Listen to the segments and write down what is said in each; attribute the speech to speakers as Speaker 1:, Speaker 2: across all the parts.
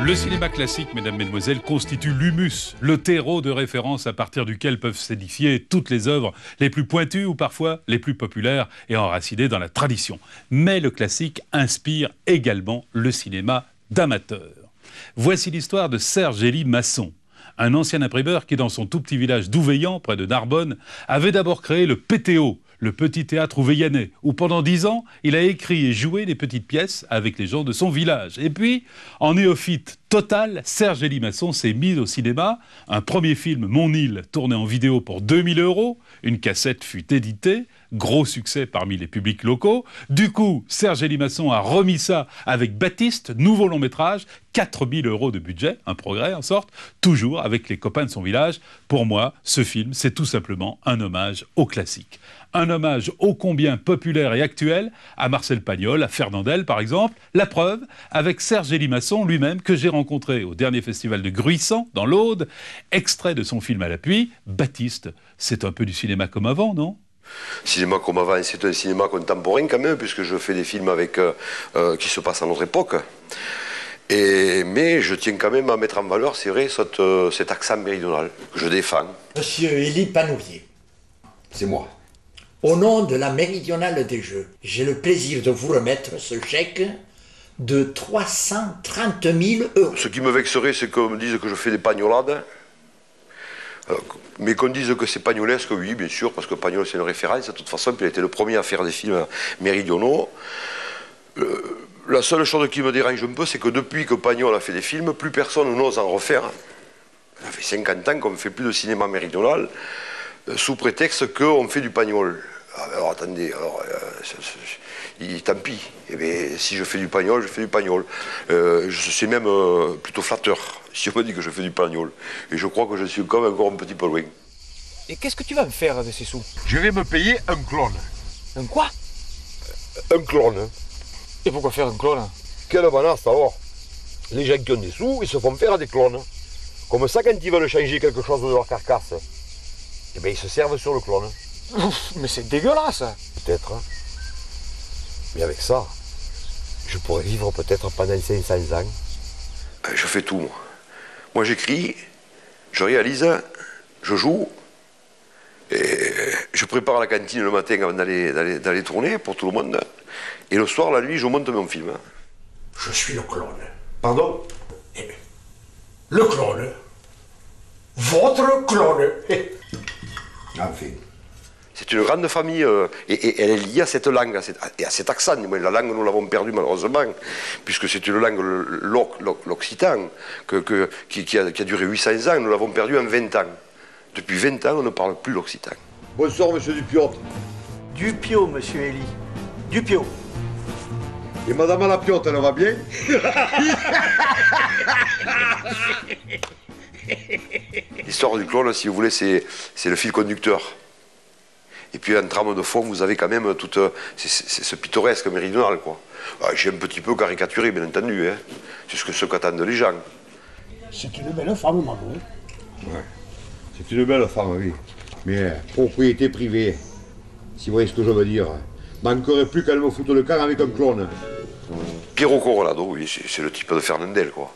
Speaker 1: Le cinéma classique, mesdames, mesdemoiselles, constitue l'humus, le terreau de référence à partir duquel peuvent s'édifier toutes les œuvres les plus pointues ou parfois les plus populaires et enracinées dans la tradition. Mais le classique inspire également le cinéma d'amateur. Voici l'histoire de Serge-Élie Masson, un ancien imprimeur qui, dans son tout petit village d'Ouveillan, près de Narbonne, avait d'abord créé le PTO, le Petit Théâtre Ouveillanais, où pendant 10 ans, il a écrit et joué des petites pièces avec les gens de son village. Et puis, en néophyte total, Serge-Élie Masson s'est mis au cinéma. Un premier film, Mon île, tourné en vidéo pour 2000 €. Une cassette fut éditée. Gros succès parmi les publics locaux. Du coup, Serge-Élie Masson a remis ça avec Baptiste, nouveau long métrage, 4000 € de budget, un progrès en sorte, toujours avec les copains de son village. Pour moi, ce film, c'est tout simplement un hommage au classique. Un hommage ô combien populaire et actuel à Marcel Pagnol, à Fernandel par exemple. La preuve, avec Serge-Élie Masson lui-même, que j'ai rencontré au dernier festival de Gruissant, dans l'Aude. Extrait de son film à l'appui, Baptiste, c'est un peu du cinéma comme avant, non ?
Speaker 2: Cinéma comme avant, c'est un cinéma contemporain quand même, puisque je fais des films avec, qui se passent à notre époque. Mais je tiens quand même à mettre en valeur, c'est vrai, cet accent méridional que je défends.
Speaker 3: Monsieur Élie Panouvier.
Speaker 4: C'est moi.
Speaker 3: Au nom de la Méridionale des Jeux, j'ai le plaisir de vous remettre ce chèque de 330 000 €.
Speaker 2: Ce qui me vexerait, c'est qu'on me dise que je fais des pagnolades. Mais qu'on dise que c'est pagnolesque, oui, bien sûr, parce que Pagnol, c'est une référence. De toute façon, puis il a été le premier à faire des films méridionaux. La seule chose qui me dérange un peu, c'est que depuis que Pagnol a fait des films, plus personne n'ose en refaire. Ça fait 50 ans qu'on ne fait plus de cinéma méridional, sous prétexte qu'on fait du Pagnol. Alors attendez, tant pis. Eh bien, si je fais du Pagnol, je fais du Pagnol. C'est même plutôt flatteur si on me dit que je fais du Pagnol. Et je crois que je suis quand même encore un petit peu loin.
Speaker 5: Et qu'est-ce que tu vas me faire de ces sous?
Speaker 4: Je vais me payer un clone.
Speaker 5: Un quoi?
Speaker 4: Un clone.
Speaker 5: Et pourquoi faire un clone?
Speaker 4: Quelle banasse alors. Les gens qui ont des sous, ils se font faire des clones. Comme ça, quand ils veulent changer quelque chose de leur carcasse, eh bien, ils se servent sur le clone.
Speaker 5: Ouf, mais c'est dégueulasse.
Speaker 4: Peut-être. Hein. Mais avec ça, je pourrais vivre peut-être pendant 500 ans.
Speaker 2: Je fais tout, moi. Moi, j'écris, je réalise, je joue, et je prépare la cantine le matin avant d'aller tourner pour tout le monde. Et le soir, la nuit, je monte mon film.
Speaker 3: Je suis le clone.
Speaker 4: Pardon?
Speaker 3: Le clone. Votre clone.
Speaker 4: Enfin.
Speaker 2: C'est une grande famille, et elle est liée à cette langue, et à cet accent. La langue, nous l'avons perdue malheureusement, puisque c'est une langue, l'occitan, qui a duré 800 ans, nous l'avons perdu en 20 ans. Depuis 20 ans, on ne parle plus l'occitan.
Speaker 4: Bonsoir, monsieur Dupiot.
Speaker 6: Dupio, monsieur Élie. Dupio.
Speaker 4: Et madame la Piotte, elle va bien?
Speaker 2: L'histoire du clone, si vous voulez, c'est le fil conducteur. Et puis en trame de fond, vous avez quand même tout ce pittoresque méridional, quoi. J'ai un petit peu caricaturé, bien entendu, hein. C'est ce qu'attendent les gens.
Speaker 6: C'est une belle femme, maman.
Speaker 4: Ouais. C'est une belle femme, oui. Mais propriété privée, si vous voyez ce que je veux dire. Manquerait plus qu'elle me foute le camp avec un clone.
Speaker 2: Piero Corralado, oui, c'est le type de Fernandel, quoi.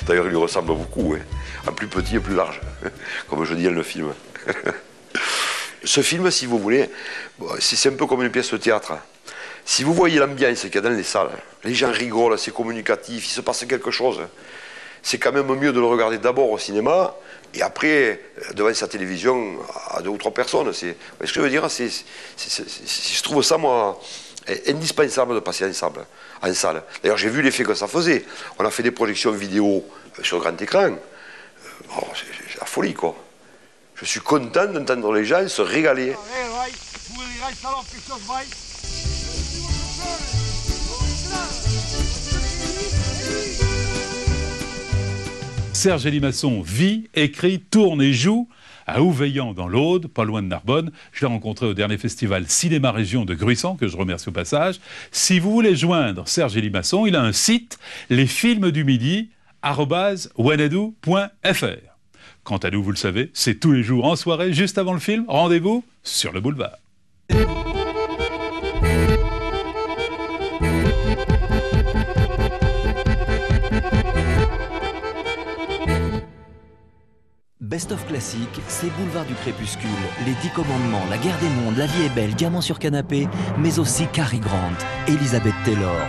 Speaker 2: D'ailleurs, il lui ressemble beaucoup, hein. En plus petit et plus large, comme je dis dans le film. Ce film, si vous voulez, c'est un peu comme une pièce de théâtre. Si vous voyez l'ambiance qu'il y a dans les salles, les gens rigolent, c'est communicatif, il se passe quelque chose. C'est quand même mieux de le regarder d'abord au cinéma, et après, devant sa télévision, à 2 ou 3 personnes. Ce que je veux dire, je trouve ça, moi, indispensable de passer ensemble, en salle. D'ailleurs, j'ai vu l'effet que ça faisait. On a fait des projections vidéo sur grand écran. C'est la folie, quoi. Je suis content d'entendre les gens se régaler.
Speaker 1: Serge-Élie Masson vit, écrit, tourne et joue à Ouveillan dans l'Aude, pas loin de Narbonne. Je l'ai rencontré au dernier festival Cinéma Région de Gruissant, que je remercie au passage. Si vous voulez joindre Serge-Élie Masson, il a un site, lesfilmsdumidi@wanadoo.fr. Quant à nous, vous le savez, c'est tous les jours en soirée, juste avant le film. Rendez-vous sur le boulevard.
Speaker 7: Best of Classique, c'est Boulevard du Crépuscule, Les 10 Commandements, La Guerre des Mondes, La Vie est belle, Diamant sur canapé, mais aussi Cary Grant, Elizabeth Taylor.